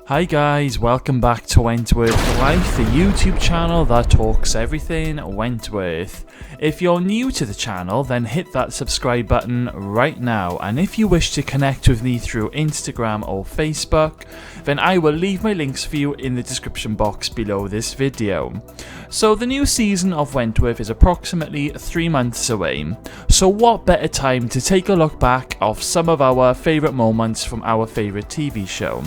Hi guys, welcome back to Wentworth Life, the YouTube channel that talks everything Wentworth. If you're new to the channel, then hit that subscribe button right now, and if you wish to connect with me through Instagram or Facebook, then I will leave my links for you in the description box below this video. So the new season of Wentworth is approximately 3 months away, so what better time to take a look back of some of our favourite moments from our favourite TV show.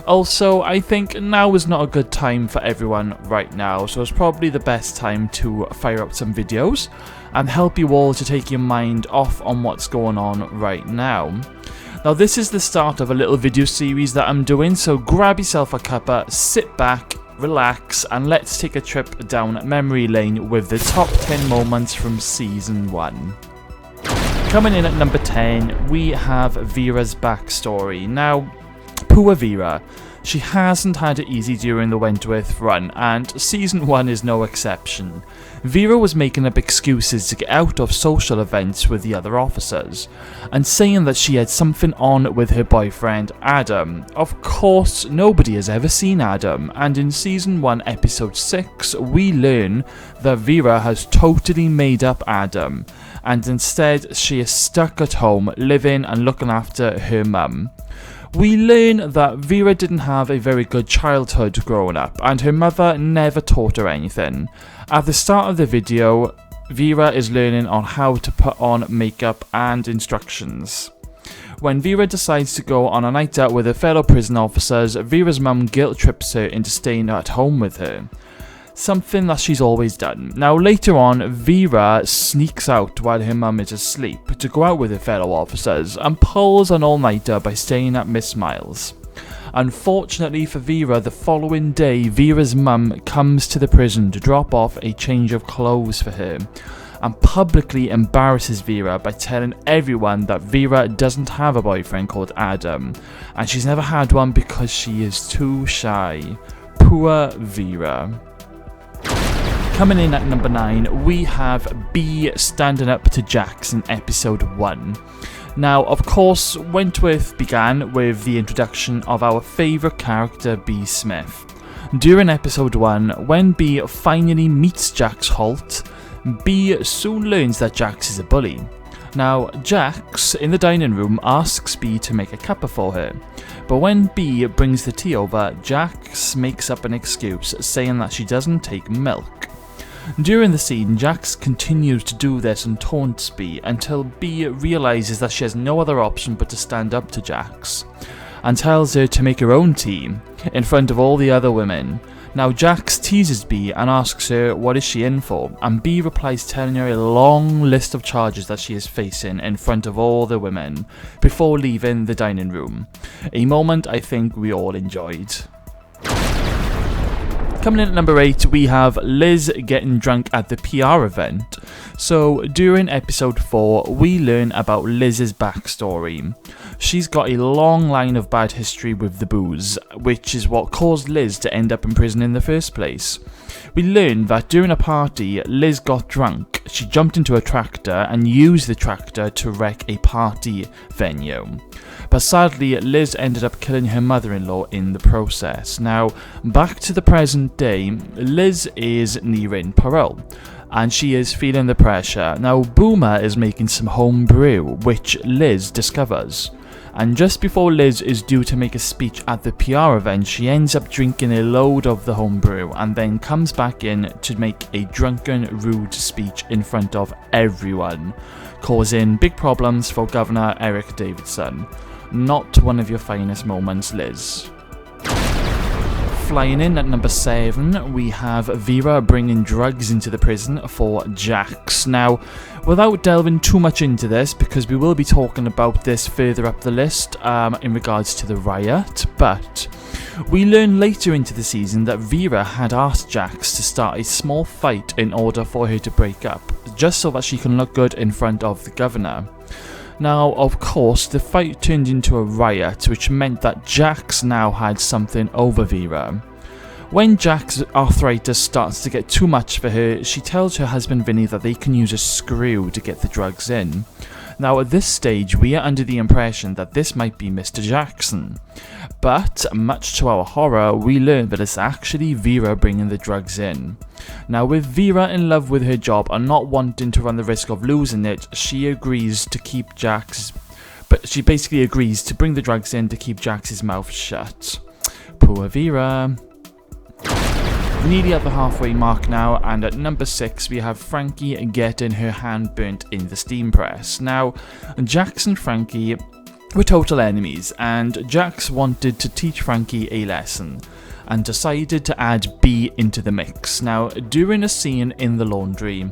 Also, I think now is not a good time for everyone right now, so it's probably the best time to fire up some videos and help you all to take your mind off on what's going on right now. Now this is the start of a little video series that I'm doing, so grab yourself a cuppa, sit back, relax, and let's take a trip down memory lane with the top 10 moments from season 1. Coming in at number 10, we have Veera's backstory. Now, poor Veera. She hasn't had it easy during the Wentworth run, and season 1 is no exception. Veera was making up excuses to get out of social events with the other officers, and saying that she had something on with her boyfriend Adam. Of course, nobody has ever seen Adam, and in season 1 episode 6 we learn that Veera has totally made up Adam, and instead she is stuck at home living and looking after her mum. We learn that Veera didn't have a very good childhood growing up, and her mother never taught her anything. At the start of the video, Veera is learning on how to put on makeup and instructions. When Veera decides to go on a night out with her fellow prison officers, Veera's mum guilt trips her into staying at home with her. Something that she's always done. Now later on, Veera sneaks out while her mum is asleep to go out with her fellow officers and pulls an all-nighter by staying at Miss Miles. Unfortunately for Veera, the following day, Veera's mum comes to the prison to drop off a change of clothes for her and publicly embarrasses Veera by telling everyone that Veera doesn't have a boyfriend called Adam, and she's never had one because she is too shy. Poor Veera. Coming in at number 9, we have B standing up to Jax in episode 1. Now, of course, Wentworth began with the introduction of our favourite character, B Smith. During episode 1, when B finally meets Jax Holt, B soon learns that Jax is a bully. Now, Jax, in the dining room, asks B to make a cuppa for her, but when B brings the tea over, Jax makes up an excuse, saying that she doesn't take milk. During the scene, Jax continues to do this and taunts B until B realises that she has no other option but to stand up to Jax, and tells her to make her own tea in front of all the other women. Now Jax teases B and asks her what is she in for, and B replies telling her a long list of charges that she is facing in front of all the women before leaving the dining room. A moment I think we all enjoyed. Coming in at number 8, we have Liz getting drunk at the PR event. So during episode 4, we learn about Liz's backstory. She's got a long line of bad history with the booze, which is what caused Liz to end up in prison in the first place. We learn that during a party, Liz got drunk. She jumped into a tractor and used the tractor to wreck a party venue. But sadly, Liz ended up killing her mother-in-law in the process. Now, back to the present day, Liz is nearing parole, and she is feeling the pressure. Now, Boomer is making some home brew, which Liz discovers. And just before Liz is due to make a speech at the PR event, she ends up drinking a load of the homebrew and then comes back in to make a drunken, rude speech in front of everyone, causing big problems for Governor Eric Davidson. Not one of your finest moments, Liz. Flying in at number 7, we have Veera bringing drugs into the prison for Jax. Now, without delving too much into this, because we will be talking about this further up the list in regards to the riot, but we learn later into the season that Veera had asked Jax to start a small fight in order for her to break up, just so that she can look good in front of the governor. Now, of course, the fight turned into a riot, which meant that Jax now had something over Veera. When Jax's arthritis starts to get too much for her, she tells her husband Vinny that they can use a screw to get the drugs in. Now at this stage we are under the impression that this might be Mr. Jackson, but much to our horror we learn that it's actually Veera bringing the drugs in. Now with Veera in love with her job and not wanting to run the risk of losing it, she agrees to keep Jax, but she basically agrees to bring the drugs in to keep Jax's mouth shut. Poor Veera. Nearly at the halfway mark now, and at number 6 we have Frankie getting her hand burnt in the steam press. Now, Jax and Frankie were total enemies, and Jax wanted to teach Frankie a lesson and decided to add B into the mix. Now, during a scene in the laundry,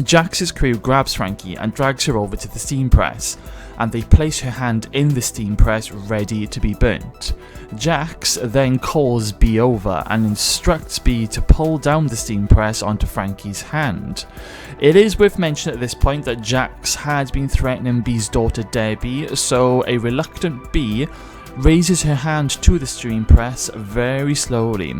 Jax's crew grabs Frankie and drags her over to the steam press, and they place her hand in the steam press ready to be burnt. Jax then calls B over and instructs B to pull down the steam press onto Frankie's hand. It is worth mentioning at this point that Jax had been threatening B's daughter Debbie, so a reluctant B raises her hand to the steam press very slowly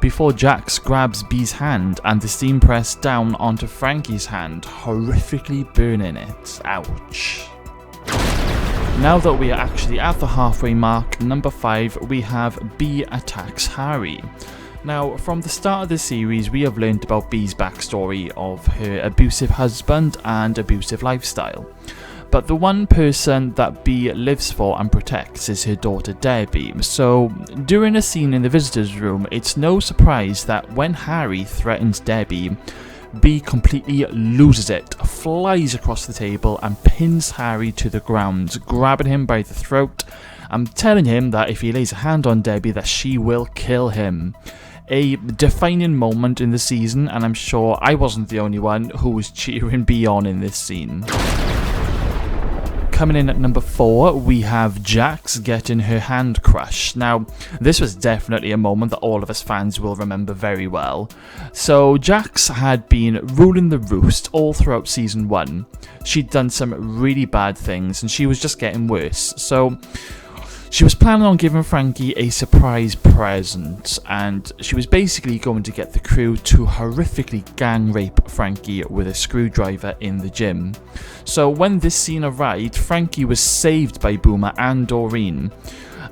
before Jax grabs B's hand and the steam press down onto Frankie's hand, horrifically burning it. Ouch. Now that we are actually at the halfway mark, number 5, we have B attacks Harry. Now, from the start of the series, we have learned about B's backstory of her abusive husband and abusive lifestyle. But the one person that B lives for and protects is her daughter Debbie, so during a scene in the visitor's room, it's no surprise that when Harry threatens Debbie, B completely loses it, flies across the table and pins Harry to the ground, grabbing him by the throat and telling him that if he lays a hand on Debbie that she will kill him. A defining moment in the season, and I'm sure I wasn't the only one who was cheering B on in this scene. Coming in at number 4, we have Jax getting her hand crushed. Now, this was definitely a moment that all of us fans will remember very well. So, Jax had been ruling the roost all throughout season 1. She'd done some really bad things and she was just getting worse. So, she was planning on giving Frankie a surprise present, and she was basically going to get the crew to horrifically gang rape Frankie with a screwdriver in the gym. So when this scene arrived, Frankie was saved by Boomer and Doreen,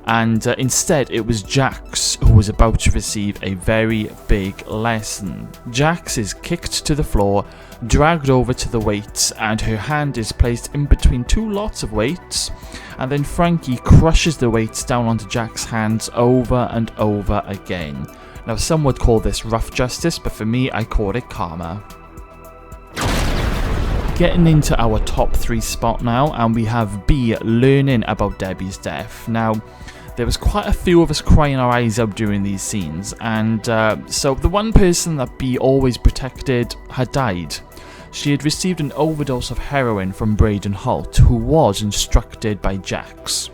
and instead it was Jax who was about to receive a very big lesson. Jax is kicked to the floor, dragged over to the weights, and her hand is placed in between two lots of weights, and then Frankie crushes the weights down onto Jax's hands over and over again. Now, some would call this rough justice, but for me, I call it karma. Getting into our top 3 spot now, and we have B learning about Debbie's death. Now, there was quite a few of us crying our eyes out during these scenes, and so the one person that B always protected had died. She had received an overdose of heroin from Braden Holt, who was instructed by Jax.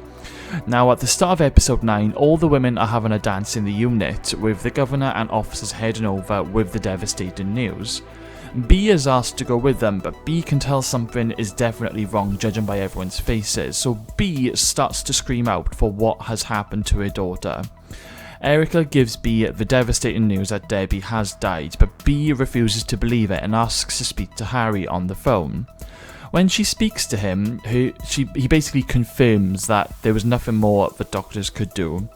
Now, at the start of episode 9, all the women are having a dance in the unit, with the governor and officers heading over with the devastating news. B is asked to go with them, but B can tell something is definitely wrong judging by everyone's faces, so B starts to scream out for what has happened to her daughter. Erica gives B the devastating news that Debbie has died, but B refuses to believe it and asks to speak to Harry on the phone. When she speaks to him, he basically confirms that there was nothing more the doctors could do.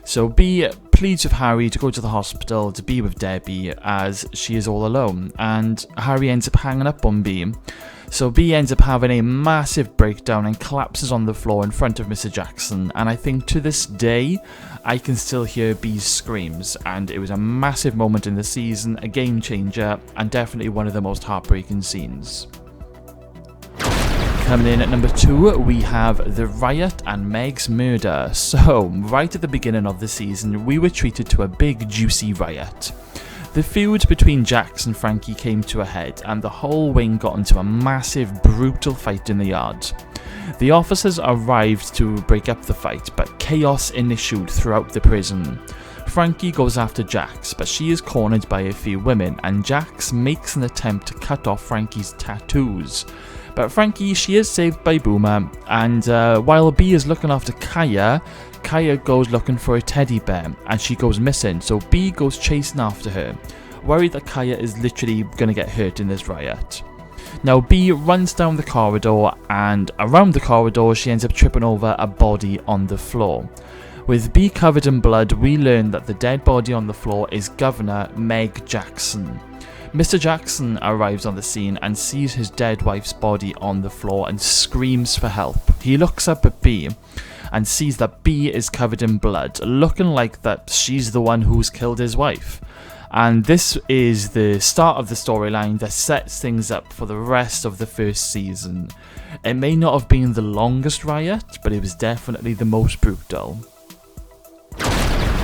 So B pleads with Harry to go to the hospital to be with Debbie as she is all alone, and Harry ends up hanging up on B. So B ends up having a massive breakdown and collapses on the floor in front of Mr. Jackson, and I think to this day I can still hear B's screams, and it was a massive moment in the season, a game changer, and definitely one of the most heartbreaking scenes. Coming in at number 2, we have the Riot and Meg's murder. So, right at the beginning of the season, we were treated to a big juicy riot. The feud between Jax and Frankie came to a head, and the whole wing got into a massive, brutal fight in the yard. The officers arrived to break up the fight, but chaos ensued throughout the prison. Frankie goes after Jax, but she is cornered by a few women, and Jax makes an attempt to cut off Frankie's tattoos. But Frankie, she is saved by Boomer, and while B is looking after Kaya goes looking for a teddy bear, and she goes missing, so B goes chasing after her, worried that Kaya is literally going to get hurt in this riot. Now B runs down the corridor, and around the corridor she ends up tripping over a body on the floor. With B covered in blood, we learn that the dead body on the floor is Governor Meg Jackson. Mr. Jackson arrives on the scene and sees his dead wife's body on the floor and screams for help. He looks up at B and sees that B is covered in blood, looking like that she's the one who's killed his wife. And this is the start of the storyline that sets things up for the rest of the first season. It may not have been the longest Riot, but it was definitely the most brutal.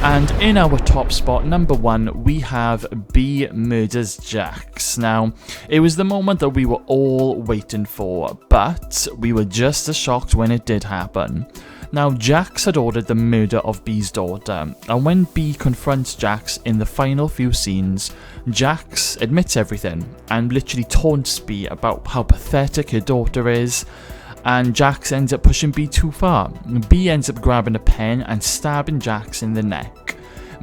And in our top spot, number 1, we have B Murders Jax. Now, it was the moment that we were all waiting for, but we were just as shocked when it did happen. Now, Jax had ordered the murder of B's daughter, and when B confronts Jax in the final few scenes, Jax admits everything and literally taunts B about how pathetic her daughter is. And Jax ends up pushing B too far. B ends up grabbing a pen and stabbing Jax in the neck.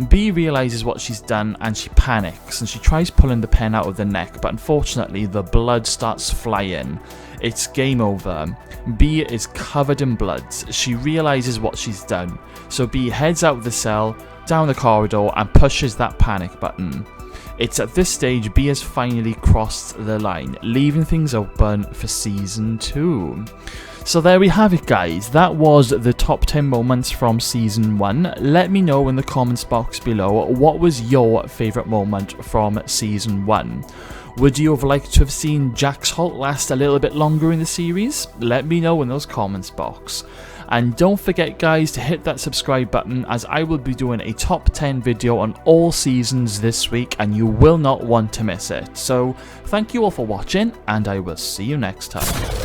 B realises what she's done and she panics and she tries pulling the pen out of the neck, but unfortunately the blood starts flying. It's game over. B is covered in blood. She realises what she's done. So B heads out of the cell, down the corridor, and pushes that panic button. It's at this stage B has finally crossed the line, leaving things open for season 2. So there we have it, guys. That was the top 10 moments from season 1. Let me know in the comments box below, what was your favourite moment from season 1? Would you have liked to have seen Jax halt last a little bit longer in the series? Let me know in those comments box. And don't forget, guys, to hit that subscribe button, as I will be doing a top 10 video on all seasons this week and you will not want to miss it. So thank you all for watching, and I will see you next time.